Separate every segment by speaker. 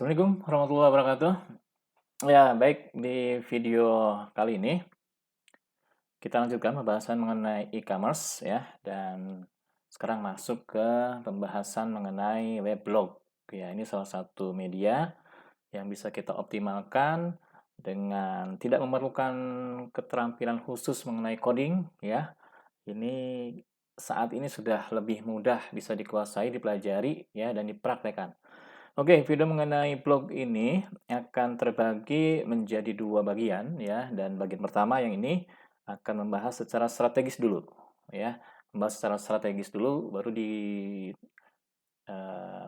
Speaker 1: Assalamualaikum warahmatullahi wabarakatuh. Ya, baik, di video kali ini kita lanjutkan pembahasan mengenai e-commerce ya, dan sekarang masuk ke pembahasan mengenai weblog. Ya, ini salah satu media yang bisa kita optimalkan dengan tidak memerlukan keterampilan khusus mengenai coding ya. Ini saat ini sudah lebih mudah bisa dikuasai, dipelajari ya, dan dipraktekkan. Oke, video mengenai blog ini akan terbagi menjadi dua bagian ya, dan bagian pertama yang ini akan membahas secara strategis dulu ya, membahas secara strategis dulu, baru di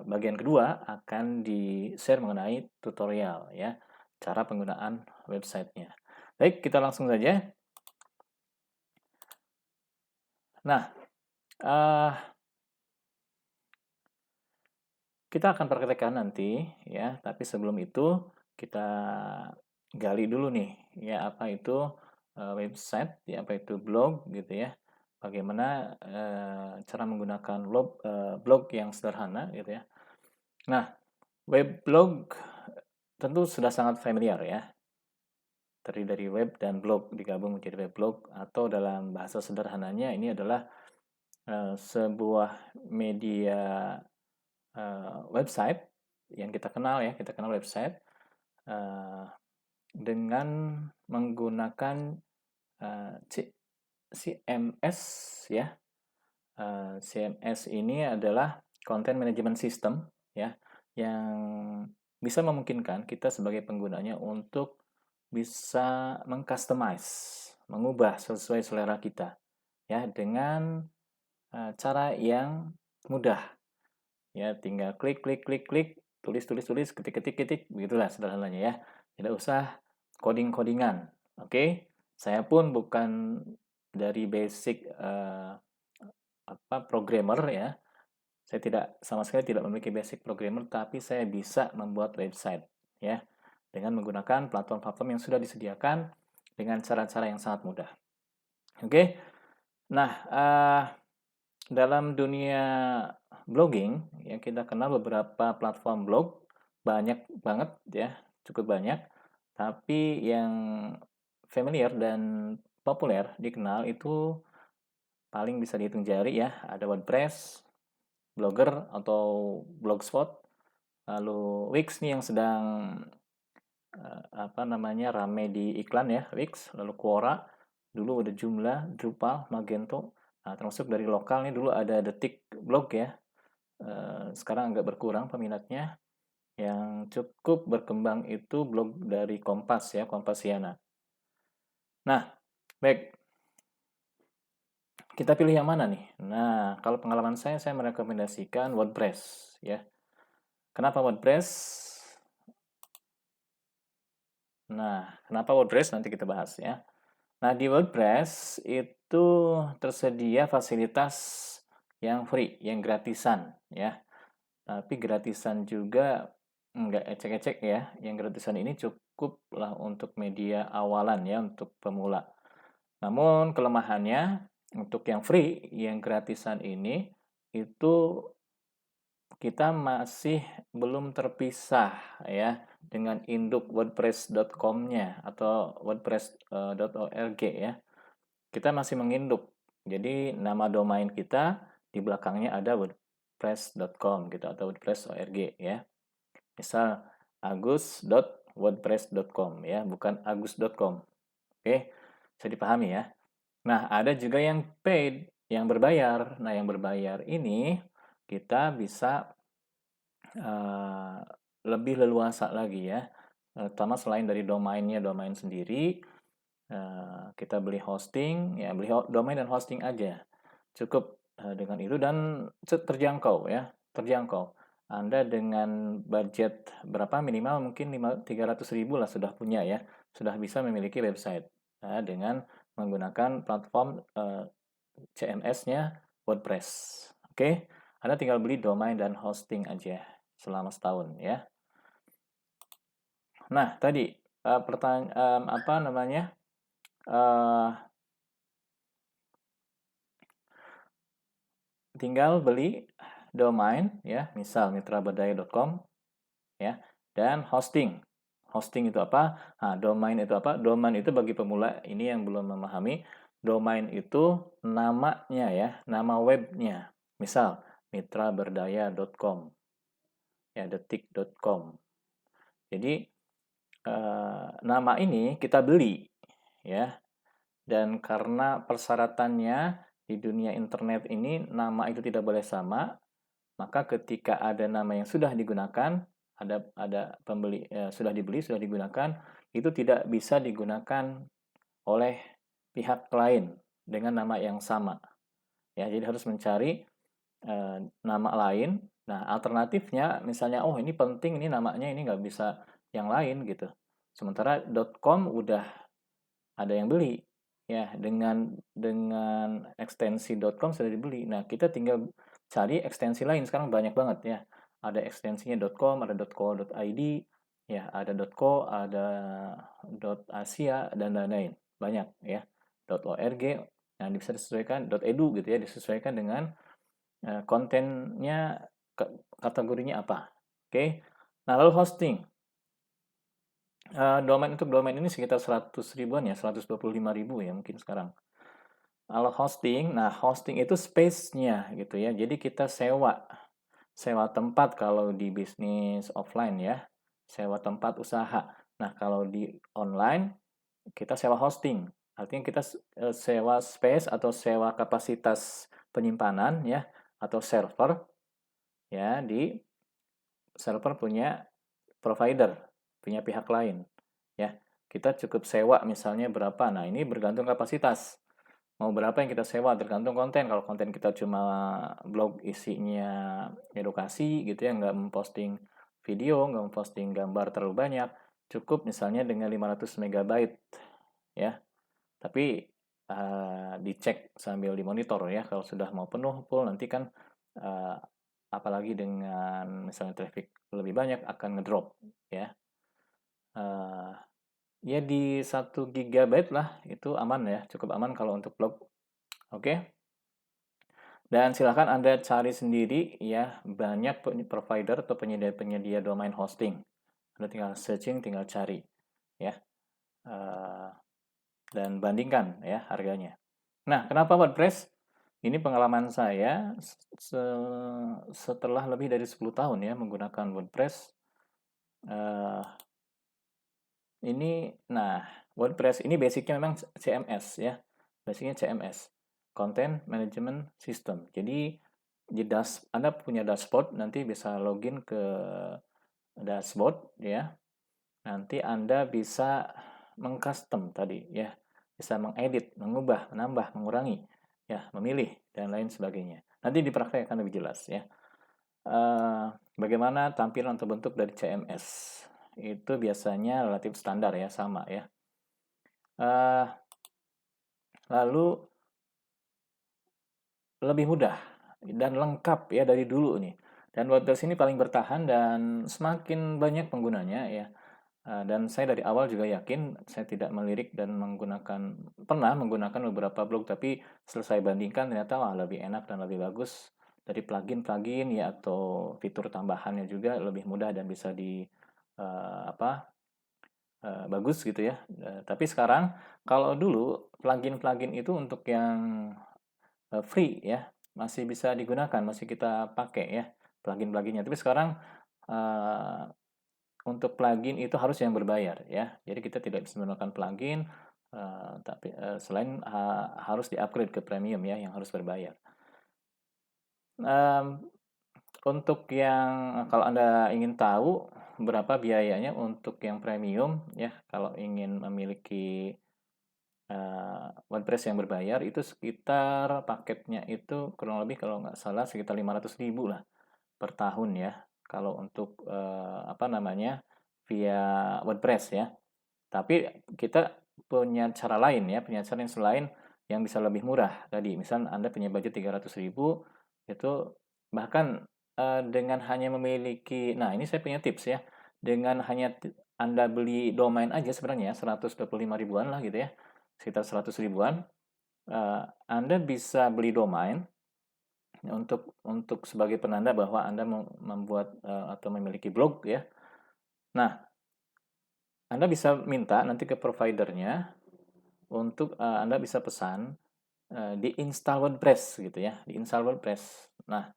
Speaker 1: bagian kedua akan di-share mengenai tutorial ya, cara penggunaan websitenya. Baik, kita langsung saja. Nah, kita akan praktekkan nanti ya, tapi sebelum itu kita gali dulu nih ya, apa itu website ya, apa itu blog gitu ya. Bagaimana cara menggunakan blog yang sederhana gitu ya. Nah, weblog tentu sudah sangat familiar ya. Terdiri dari web dan blog digabung menjadi weblog, atau dalam bahasa sederhananya ini adalah sebuah media website yang kita kenal ya, kita kenal website uh, dengan menggunakan uh, CMS ya. CMS ini adalah Content Management System ya, yang bisa memungkinkan kita sebagai penggunanya untuk bisa mengcustomize, mengubah sesuai selera kita ya, dengan cara yang mudah ya, tinggal klik klik klik klik, tulis tulis tulis, ketik ketik ketik, begitulah sederhananya ya, tidak usah coding codingan. Oke, saya pun bukan dari basic programmer ya, saya tidak sama sekali tidak memiliki basic programmer, tapi saya bisa membuat website ya, dengan menggunakan platform-platform yang sudah disediakan dengan cara-cara yang sangat mudah. Oke, nah dalam dunia blogging yang kita kenal beberapa platform blog, banyak banget ya, cukup banyak. Tapi yang familiar dan populer dikenal itu paling bisa dihitung jari ya. Ada WordPress, Blogger atau Blogspot, lalu Wix nih yang sedang rame di iklan ya, Wix, lalu Quora, dulu ada Joomla, Drupal, Magento. Nah, termasuk dari lokal nih dulu ada Detik Blog ya. Sekarang agak berkurang peminatnya. Yang cukup berkembang itu blog dari Kompas ya, Kompasiana. Nah, baik. Kita pilih yang mana nih? Nah, kalau pengalaman saya merekomendasikan WordPress ya. Kenapa WordPress? Nah, kenapa WordPress nanti kita bahas ya. Nah, di WordPress itu tersedia fasilitas yang free, yang gratisan ya. Tapi gratisan juga nggak ecek-ecek ya. Yang gratisan ini cukup lah untuk media awalan ya, untuk pemula. Namun kelemahannya untuk yang free, yang gratisan ini itu kita masih belum terpisah ya dengan induk wordpress.com-nya atau wordpress.org ya. Kita masih menginduk. Jadi nama domain kita di belakangnya ada wordpress.com gitu atau wordpress.org ya. Misal agus.wordpress.com ya, bukan agus.com. Oke, bisa dipahami ya. Nah, ada juga yang paid, yang berbayar. Nah, yang berbayar ini kita bisa lebih leluasa lagi ya. Terutama selain dari domainnya, domain sendiri, kita beli hosting, ya beli domain dan hosting aja. Cukup dengan itu dan terjangkau ya, terjangkau. Anda dengan budget berapa minimal mungkin 300.000 lah sudah punya ya, sudah bisa memiliki website dengan menggunakan platform CMS-nya WordPress. Oke, Anda tinggal beli domain dan hosting aja selama setahun ya. Nah, tadi pertanyaan apa namanya? Tinggal beli domain ya, misal mitraberdaya.com ya. dan hosting. Hosting itu apa? Nah, domain itu apa? Domain itu bagi pemula ini yang belum memahami, domain itu namanya ya, nama webnya. Misal mitraberdaya.com, ya detik.com. Jadi nama ini kita beli ya. Dan karena persyaratannya di dunia internet ini nama itu tidak boleh sama, maka ketika ada nama yang sudah digunakan, ada pembeli sudah dibeli, sudah digunakan, itu tidak bisa digunakan oleh pihak lain dengan nama yang sama. Ya, jadi harus mencari nama lain. Nah, alternatifnya misalnya, oh ini penting, ini namanya ini nggak bisa yang lain gitu. Sementara .com udah ada yang beli, ya dengan ekstensi .com sudah dibeli. Nah, kita tinggal cari ekstensi lain. Sekarang banyak banget ya. Ada ekstensinya .com, ada .co.id, ya ada .co, ada .asia dan lain-lain. Banyak ya. .org. Nah, bisa disesuaikan .edu gitu ya, disesuaikan dengan kontennya, kategorinya apa. Oke. Nah, lalu hosting. Domain untuk domain ini sekitar 100 ribuan ya, 125.000 ya mungkin sekarang. Kalau hosting, nah hosting itu space-nya gitu ya. Jadi kita sewa tempat kalau di bisnis offline ya, sewa tempat usaha. Nah, kalau di online kita sewa hosting. Artinya kita sewa space atau sewa kapasitas penyimpanan ya, atau server ya, di server punya provider, punya pihak lain ya. Kita cukup sewa misalnya berapa. Nah, ini bergantung kapasitas. Mau berapa yang kita sewa tergantung konten. Kalau konten kita cuma blog isinya edukasi gitu ya, nggak memposting video, nggak memposting gambar terlalu banyak, cukup misalnya dengan 500 megabyte ya. Tapi dicek sambil dimonitor ya. Kalau sudah mau penuh full nanti kan apalagi dengan misalnya traffic lebih banyak akan ngedrop ya. Ya di 1 GB lah itu aman ya, cukup aman kalau untuk blog. Oke. Dan silakan Anda cari sendiri ya, banyak provider atau penyedia-penyedia domain hosting. Anda tinggal searching, tinggal cari ya. Dan bandingkan ya harganya. Nah, kenapa WordPress? Ini pengalaman saya setelah lebih dari 10 tahun ya menggunakan WordPress. Nah, WordPress ini basicnya memang CMS ya. Basicnya CMS, Content Management System. Jadi Anda punya dashboard, nanti bisa login ke dashboard ya. Nanti Anda bisa mengcustom tadi ya. Bisa mengedit, mengubah, menambah, mengurangi, ya, memilih dan lain sebagainya. Nanti dipraktekkan lebih jelas ya. Bagaimana tampilan atau bentuk dari CMS? Itu biasanya relatif standar ya, sama ya. Lalu lebih mudah dan lengkap ya dari dulu nih. Dan WordPress ini paling bertahan dan semakin banyak penggunanya ya. Dan saya dari awal juga yakin saya tidak melirik dan pernah menggunakan beberapa blog, tapi selesai bandingkan ternyata lebih enak dan lebih bagus dari plugin ya, atau fitur tambahannya juga lebih mudah dan bisa bagus gitu ya. Tapi sekarang kalau dulu plugin itu untuk yang free ya, masih bisa digunakan, masih kita pakai ya plugin-pluginnya. Tapi sekarang untuk plugin itu harus yang berbayar ya. Jadi kita tidak bisa menggunakan plugin, tapi selain harus di-upgrade ke premium ya, yang harus berbayar. Untuk yang kalau Anda ingin tahu berapa biayanya untuk yang premium ya, kalau ingin memiliki WordPress yang berbayar itu sekitar paketnya itu kurang lebih kalau nggak salah sekitar 500.000 lah per tahun ya. Kalau untuk via WordPress ya. Tapi kita punya cara lain ya, punya cara yang selain yang bisa lebih murah tadi. Misal Anda punya budget 300.000 itu bahkan dengan hanya memiliki, nah ini saya punya tips ya, dengan hanya Anda beli domain aja sebenarnya 125 ribuan lah gitu ya, sekitar 100 ribuan, Anda bisa beli domain untuk sebagai penanda bahwa Anda membuat atau memiliki blog ya. Nah, Anda bisa minta nanti ke providernya untuk Anda bisa pesan di install WordPress gitu ya, di install WordPress. Nah,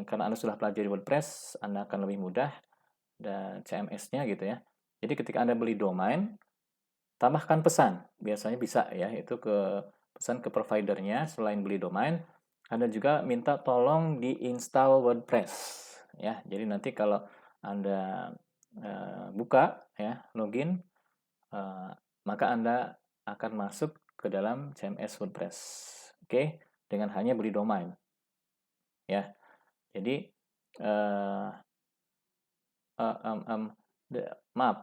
Speaker 1: karena Anda sudah pelajari WordPress, Anda akan lebih mudah dan CMS-nya gitu ya. Jadi ketika Anda beli domain, tambahkan pesan. Biasanya bisa ya, itu ke pesan ke providernya selain beli domain, Anda juga minta tolong diinstal WordPress ya. Jadi nanti kalau Anda buka ya, login, eh, maka Anda akan masuk ke dalam CMS WordPress. Oke, dengan hanya beli domain ya. Jadi eh, maaf,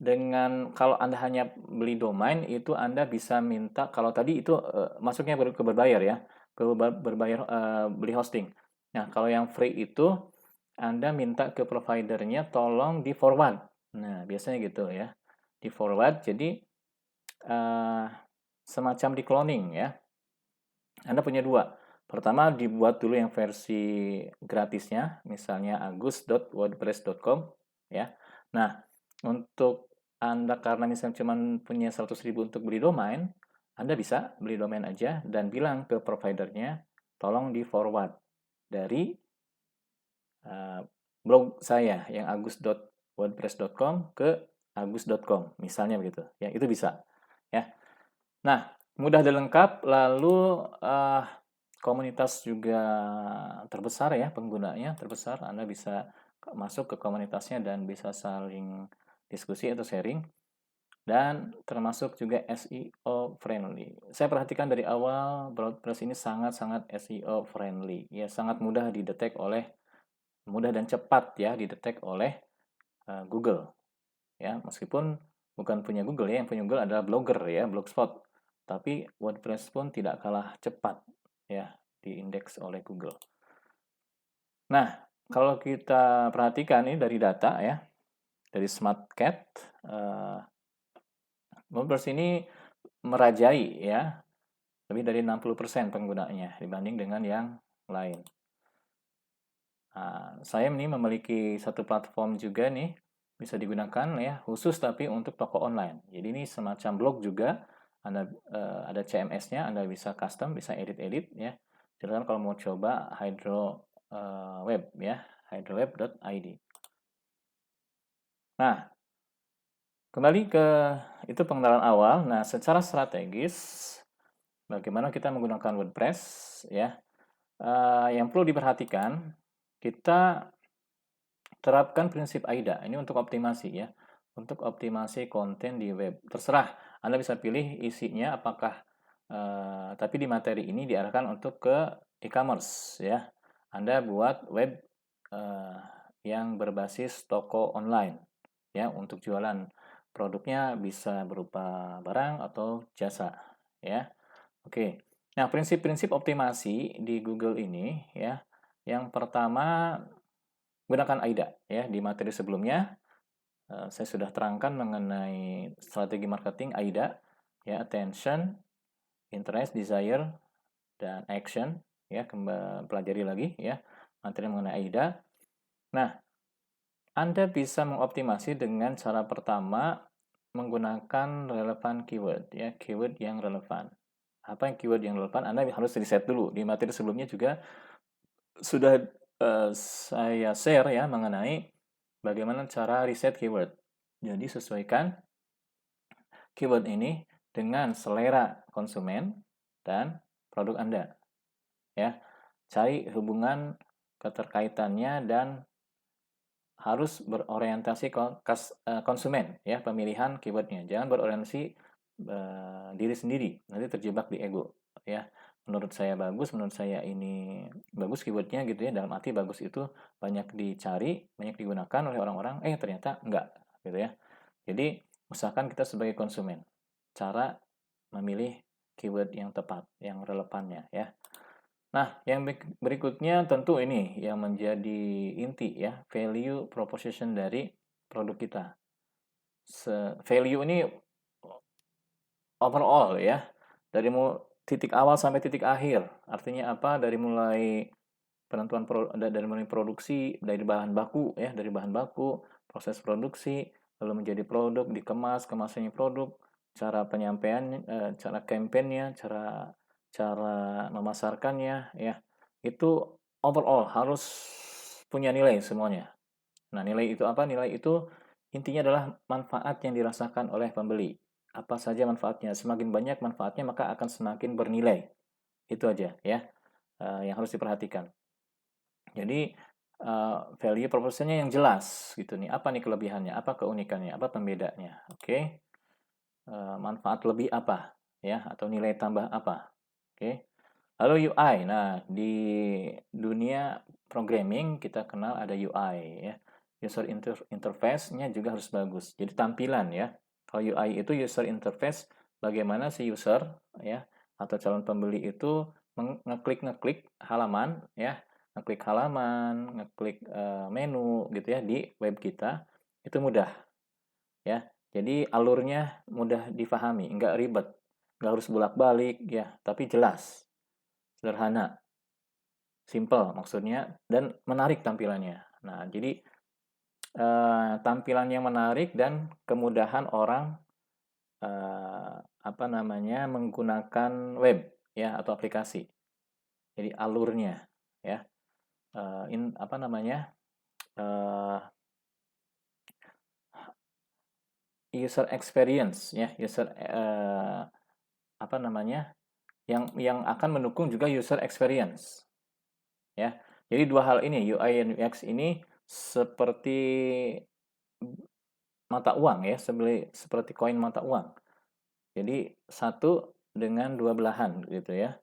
Speaker 1: dengan kalau Anda hanya beli domain itu Anda bisa minta, kalau tadi itu masuknya ke berbayar ya, ke berbayar beli hosting. Nah, kalau yang free itu Anda minta ke providernya tolong di forward. Nah, biasanya gitu ya. Di forward, jadi eh, semacam di cloning ya. Anda punya dua. Pertama, dibuat dulu yang versi gratisnya, misalnya agus.wordpress.com ya. Nah, untuk Anda karena misalnya cuma punya 100.000 untuk beli domain, Anda bisa beli domain aja dan bilang ke providernya, tolong di forward dari blog saya yang agus.wordpress.com ke agus.com, misalnya begitu. Ya, itu bisa. Ya. Nah, mudah dan lengkap, lalu komunitas juga terbesar ya, penggunanya terbesar. Anda bisa masuk ke komunitasnya dan bisa saling diskusi atau sharing. Dan termasuk juga SEO friendly. Saya perhatikan dari awal WordPress ini sangat-sangat SEO friendly. Ya, sangat mudah mudah dan cepat ya didetek oleh Google. Ya, meskipun bukan punya Google ya, yang punya Google adalah Blogger ya, Blogspot. Tapi WordPress pun tidak kalah cepat ya diindeks oleh Google. Nah, kalau kita perhatikan ini dari data ya, dari SmartCat, WordPress ini merajai ya, lebih dari 60% penggunanya dibanding dengan yang lain. Nah, saya ini memiliki satu platform juga nih, bisa digunakan ya, khusus tapi untuk toko online. Jadi ini semacam blog juga, Anda ada CMS-nya, Anda bisa custom, bisa edit-edit ya. Silakan kalau mau coba Hydro Web ya, hydroweb.id. Nah, kembali ke itu pengenalan awal. Nah, secara strategis bagaimana kita menggunakan WordPress ya. Yang perlu diperhatikan, kita terapkan prinsip AIDA. Ini untuk optimasi ya. Untuk optimasi konten di web. Terserah, Anda bisa pilih isinya apakah tapi di materi ini diarahkan untuk ke e-commerce ya. Anda buat web yang berbasis toko online ya, untuk jualan produknya bisa berupa barang atau jasa ya. Oke. Nah, prinsip-prinsip optimasi di Google ini ya. Yang pertama, gunakan AIDA ya. Di materi sebelumnya saya sudah terangkan mengenai strategi marketing AIDA ya, attention, interest, desire, dan action ya. Pelajari lagi ya materi mengenai AIDA. Nah, Anda bisa mengoptimasi dengan cara pertama menggunakan relevan keyword ya, keyword yang relevan. Apa yang keyword yang relevan? Anda harus riset dulu. Di materi sebelumnya juga sudah saya share ya mengenai bagaimana cara riset keyword. Jadi sesuaikan keyword ini dengan selera konsumen dan produk Anda. Ya, cari hubungan keterkaitannya dan harus berorientasi konsumen ya, pemilihan keywordnya. Jangan berorientasi diri sendiri, nanti terjebak di ego ya. Menurut saya bagus, menurut saya ini bagus keywordnya gitu ya, dalam arti bagus itu banyak dicari, banyak digunakan oleh orang-orang, ternyata enggak gitu ya. Jadi usahakan kita sebagai konsumen cara memilih keyword yang tepat, yang relevannya ya. Nah, yang berikutnya tentu ini yang menjadi inti ya, value proposition dari produk kita. Value ini overall ya, dari titik awal sampai titik akhir. Artinya apa? Dari mulai penentuan dari mulai produksi, dari bahan baku ya, dari bahan baku, proses produksi, lalu menjadi produk, dikemas, kemasannya produk, cara penyampaian, cara kampanye, cara cara memasarkannya, ya. Itu overall harus punya nilai semuanya. Nah, nilai itu apa? Nilai itu intinya adalah manfaat yang dirasakan oleh pembeli. Apa saja manfaatnya? Semakin banyak manfaatnya, maka akan semakin bernilai. Itu aja ya, yang harus diperhatikan. Jadi, value proposition-nya yang jelas gitu nih. Apa nih kelebihannya? Apa keunikannya? Apa pembedanya? Oke. Manfaat lebih apa? Ya, atau nilai tambah apa? Oke. Lalu UI. Nah, di dunia programming kita kenal ada UI ya. User interface-nya juga harus bagus. Jadi tampilan ya. Kalau UI itu user interface, bagaimana si user ya atau calon pembeli itu ngeklik halaman ya, ngeklik halaman, ngeklik menu gitu ya di web kita itu mudah ya. Jadi alurnya mudah difahami, nggak ribet, nggak harus bolak-balik ya, tapi jelas, sederhana, simple maksudnya, dan menarik tampilannya. Nah, jadi tampilan yang menarik dan kemudahan orang apa namanya menggunakan web ya atau aplikasi. Jadi alurnya ya, apa namanya user experience ya, user apa namanya yang akan mendukung juga user experience ya. Jadi dua hal ini UI dan UX ini seperti mata uang ya, seperti koin mata uang. Jadi satu dengan dua belahan gitu ya,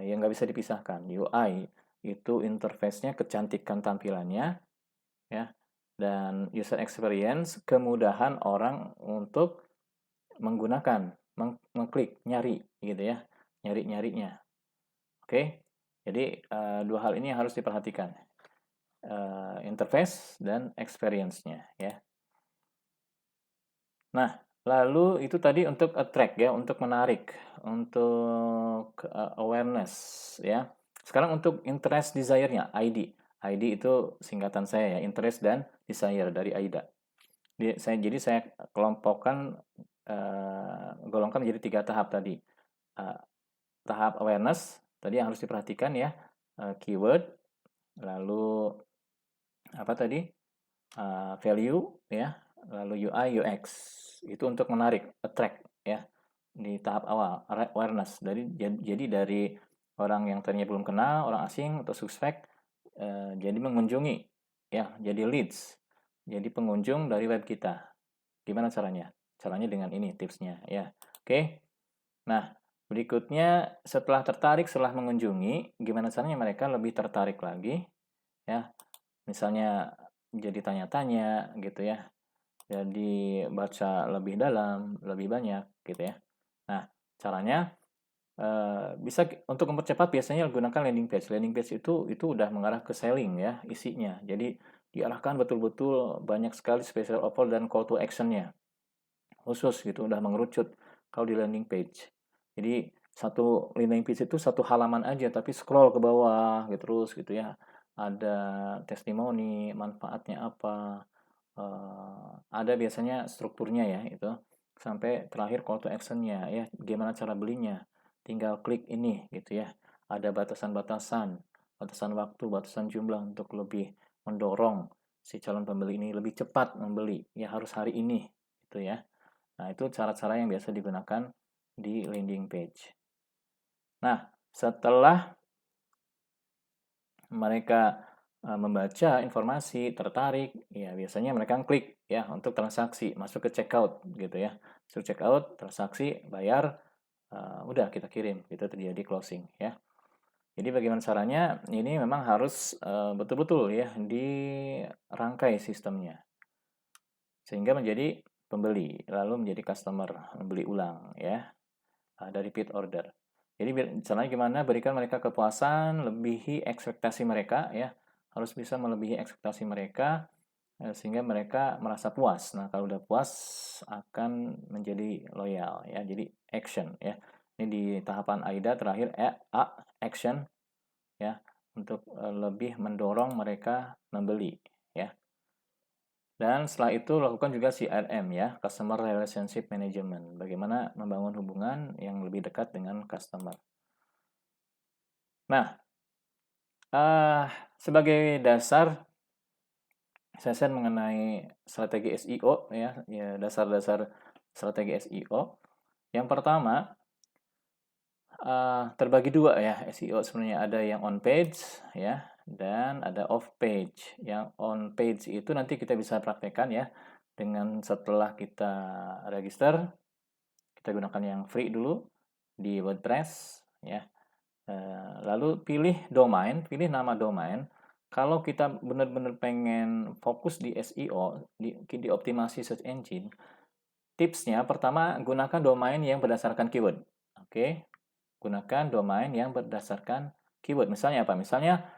Speaker 1: yang nggak bisa dipisahkan. UI itu interface-nya, kecantikan tampilannya ya, dan user experience kemudahan orang untuk menggunakan, mengklik, nyari gitu ya, nyari-nyarinya. Oke, jadi dua hal ini yang harus diperhatikan, interface dan experience-nya ya. Nah, lalu itu tadi untuk attract ya, untuk menarik, untuk awareness ya. Sekarang untuk interest desire-nya, ID. ID itu singkatan saya ya, interest dan desire dari AIDA. Jadi saya kelompokkan, golongkan menjadi 3 tahap tadi. Tahap awareness, tadi yang harus diperhatikan ya, keyword, lalu apa tadi, value ya, lalu UI UX itu untuk menarik, attract ya di tahap awal awareness. Jadi dari orang yang tadinya belum kenal, orang asing atau suspek, jadi mengunjungi ya, jadi leads, jadi pengunjung dari web kita. Gimana caranya? Caranya dengan ini tipsnya ya. Oke. Nah, berikutnya setelah tertarik, setelah mengunjungi, gimana caranya mereka lebih tertarik lagi ya. Misalnya jadi tanya-tanya gitu ya. Jadi baca lebih dalam, lebih banyak gitu ya. Nah, caranya bisa untuk mempercepat biasanya gunakan landing page. Landing page itu udah mengarah ke selling ya isinya. Jadi diarahkan betul-betul banyak sekali special offer dan call to action-nya. Khusus gitu udah mengerucut kalau di landing page. Jadi satu landing page itu satu halaman aja tapi scroll ke bawah gitu terus gitu ya. Ada testimoni, manfaatnya apa, ada biasanya strukturnya ya itu sampai terakhir call to action-nya ya, gimana cara belinya. Tinggal klik ini gitu ya. Ada batasan-batasan, batasan waktu, batasan jumlah untuk lebih mendorong si calon pembeli ini lebih cepat membeli. Ya harus hari ini gitu ya. Nah, itu cara-cara yang biasa digunakan di landing page. Nah, setelah mereka membaca informasi, tertarik, ya biasanya mereka klik ya untuk transaksi, masuk ke checkout gitu ya. Masuk checkout, transaksi, bayar, udah kita kirim, itu terjadi closing ya. Jadi bagaimana caranya? Ini memang harus betul-betul ya dirangkai sistemnya sehingga menjadi pembeli, lalu menjadi customer, membeli ulang ya. Ada repeat order. Jadi caranya gimana? Berikan mereka kepuasan, lebihi ekspektasi mereka ya. Harus bisa melebihi ekspektasi mereka sehingga mereka merasa puas. Nah, kalau udah puas akan menjadi loyal ya. Jadi action ya. Ini di tahapan AIDA terakhir action ya untuk lebih mendorong mereka membeli ya. Dan setelah itu lakukan juga CRM ya, Customer Relationship Management. Bagaimana membangun hubungan yang lebih dekat dengan customer. Nah, sebagai dasar saya share mengenai strategi SEO ya, dasar-dasar strategi SEO. Yang pertama, terbagi dua ya SEO sebenarnya, ada yang on page ya dan ada off page. Yang on page itu nanti kita bisa praktekkan ya dengan setelah kita register, kita gunakan yang free dulu di WordPress ya. Lalu pilih domain, pilih nama domain. Kalau kita benar-benar pengen fokus di SEO, di optimasi search engine, tipsnya pertama gunakan domain yang berdasarkan keyword. Oke, gunakan domain yang berdasarkan keyword. Misalnya apa? Misalnya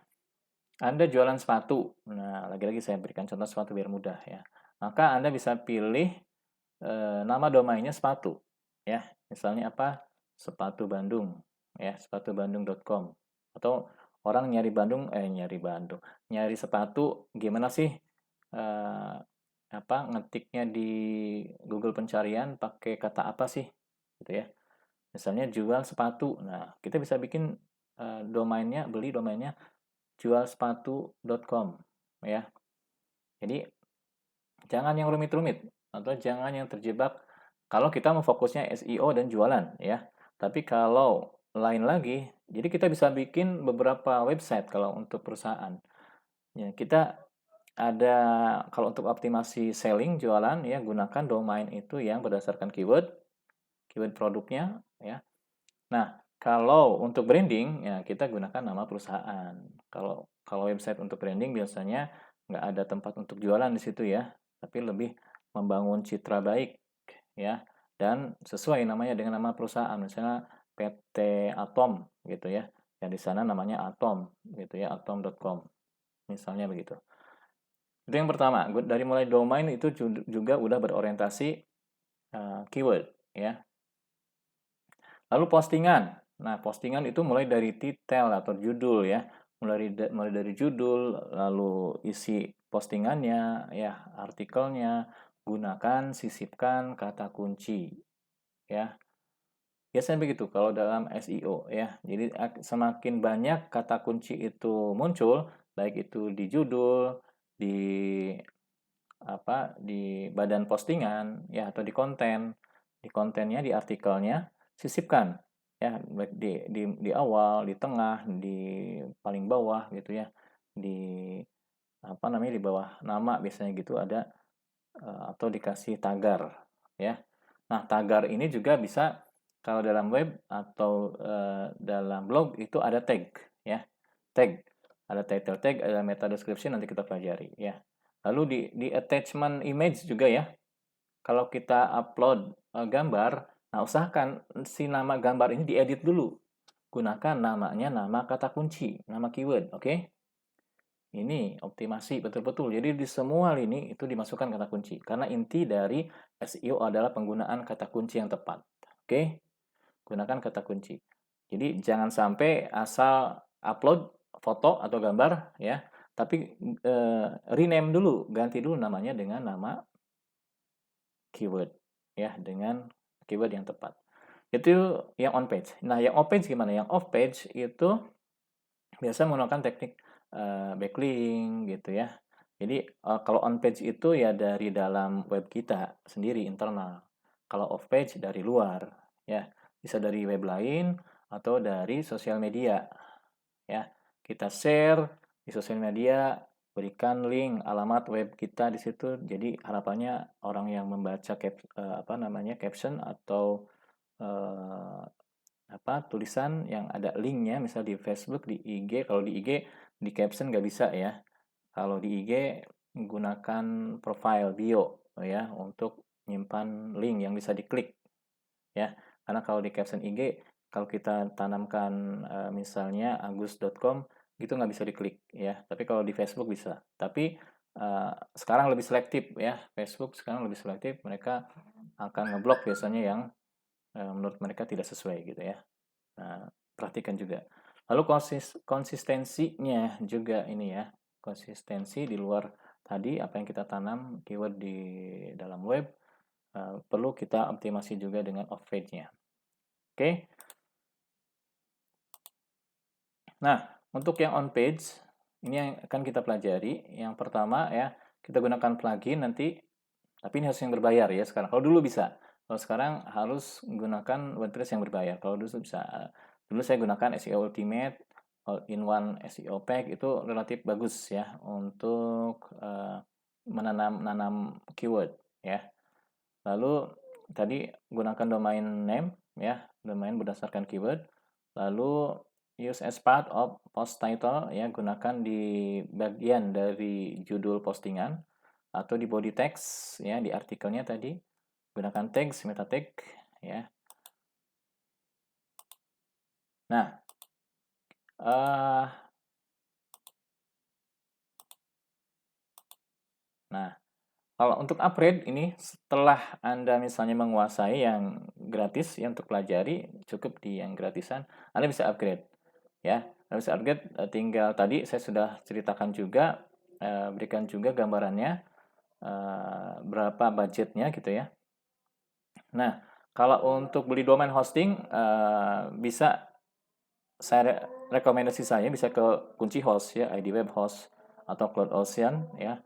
Speaker 1: Anda jualan sepatu. Nah, lagi-lagi saya berikan contoh sepatu biar mudah ya. Maka Anda bisa pilih nama domainnya sepatu. Ya, misalnya apa? Sepatu Bandung. Ya, sepatubandung.com. Atau orang nyari sepatu gimana sih? Eh, ngetiknya di Google pencarian pakai kata apa sih? Gitu ya. Misalnya jual sepatu. Nah, kita bisa bikin beli domainnya jualsepatu.com ya. Jadi jangan yang rumit-rumit atau jangan yang terjebak kalau kita mau fokusnya SEO dan jualan ya. Tapi kalau lain lagi, jadi kita bisa bikin beberapa website kalau untuk perusahaan. Ya, kita ada kalau untuk optimasi selling jualan ya gunakan domain itu yang berdasarkan keyword, keyword produknya ya. Nah, kalau untuk branding ya kita gunakan nama perusahaan. Kalau kalau website untuk branding biasanya nggak ada tempat untuk jualan di situ ya, tapi lebih membangun citra baik ya dan sesuai namanya dengan nama perusahaan, misalnya PT Atom gitu ya. Yang di sana namanya Atom gitu ya, atom.com misalnya begitu. Itu yang pertama, dari mulai domain itu juga udah berorientasi keyword ya. Lalu postingan. Nah, postingan itu mulai dari titel atau judul ya. Mulai dari judul, lalu isi postingannya, ya, artikelnya, gunakan, sisipkan kata kunci, ya. Biasanya begitu kalau dalam SEO ya. Jadi semakin banyak kata kunci itu muncul, baik itu di judul, di di badan postingan ya atau di kontennya, di artikelnya, sisipkan ya baik di awal, di tengah, di paling bawah gitu ya. Di di bawah nama biasanya gitu ada atau dikasih tagar ya. Nah, tagar ini juga bisa kalau dalam web atau dalam blog itu ada tag ya. Tag. Ada title tag, ada meta description nanti kita pelajari ya. Lalu di attachment image juga ya. Kalau kita upload gambar, nah usahakan si nama gambar ini diedit dulu. Gunakan namanya nama kata kunci, nama keyword, oke? Ini optimasi betul-betul. Jadi di semua lini itu dimasukkan kata kunci. Karena inti dari SEO adalah penggunaan kata kunci yang tepat. Oke? Gunakan kata kunci. Jadi jangan sampai asal upload foto atau gambar ya, tapi rename dulu, ganti dulu namanya dengan nama keyword ya, dengan keyword yang tepat. Itu yang on page. Nah, yang off page gimana? Yang off page itu biasa menggunakan teknik backlink gitu ya. Jadi kalau on page itu ya dari dalam web kita sendiri internal. Kalau off page dari luar ya. Bisa dari web lain atau dari sosial media ya. Kita share di sosial media, berikan link alamat web kita di situ. Jadi harapannya orang yang membaca caption atau eh, tulisan yang ada linknya, misal di Facebook, di IG. Kalau di IG di caption nggak bisa ya. Kalau di IG gunakan profile bio ya untuk menyimpan link yang bisa diklik ya. Karena kalau di caption IG kalau kita tanamkan misalnya agus.com gitu nggak bisa diklik ya. Tapi kalau di Facebook bisa. Tapi sekarang lebih selektif ya. Facebook sekarang lebih selektif. Mereka akan ngeblok biasanya yang menurut mereka tidak sesuai gitu ya. Nah, perhatikan juga. Lalu konsistensinya juga ini ya, konsistensi di luar tadi apa yang kita tanam keyword di dalam web perlu kita optimasi juga dengan off-page-nya. Oke. Nah, untuk yang on page ini yang akan kita pelajari. Yang pertama ya, kita gunakan plugin nanti, tapi ini harus yang berbayar ya sekarang. Kalau dulu bisa, kalau sekarang harus menggunakan WordPress yang berbayar. Kalau dulu bisa, dulu saya gunakan SEO Ultimate, All-in-One SEO Pack itu relatif bagus ya untuk menanam keyword ya. Lalu tadi gunakan domain name ya, domain berdasarkan keyword. Lalu use as part of post title ya, gunakan di bagian dari judul postingan atau di body text ya, di artikelnya tadi gunakan tags, meta tag ya. Nah, kalau untuk upgrade ini setelah Anda misalnya menguasai yang gratis ya untuk pelajari, cukup di yang gratisan, Anda bisa upgrade ya. Anda bisa upgrade, tinggal tadi saya sudah ceritakan juga, berikan juga gambarannya berapa budgetnya gitu ya. Nah, kalau untuk beli domain hosting bisa saya rekomendasi saya bisa ke Kunci Host ya, ID Web Host atau Cloud Ocean ya.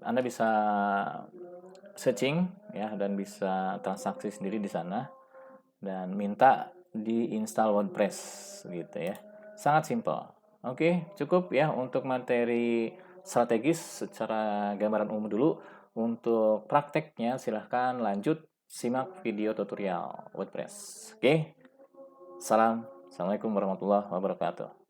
Speaker 1: Anda bisa searching ya dan bisa transaksi sendiri di sana dan minta diinstal WordPress gitu ya. Sangat simpel. Oke, cukup ya untuk materi strategis secara gambaran umum dulu. Untuk prakteknya silahkan lanjut simak video tutorial WordPress. Oke, salam. Assalamualaikum warahmatullahi wabarakatuh.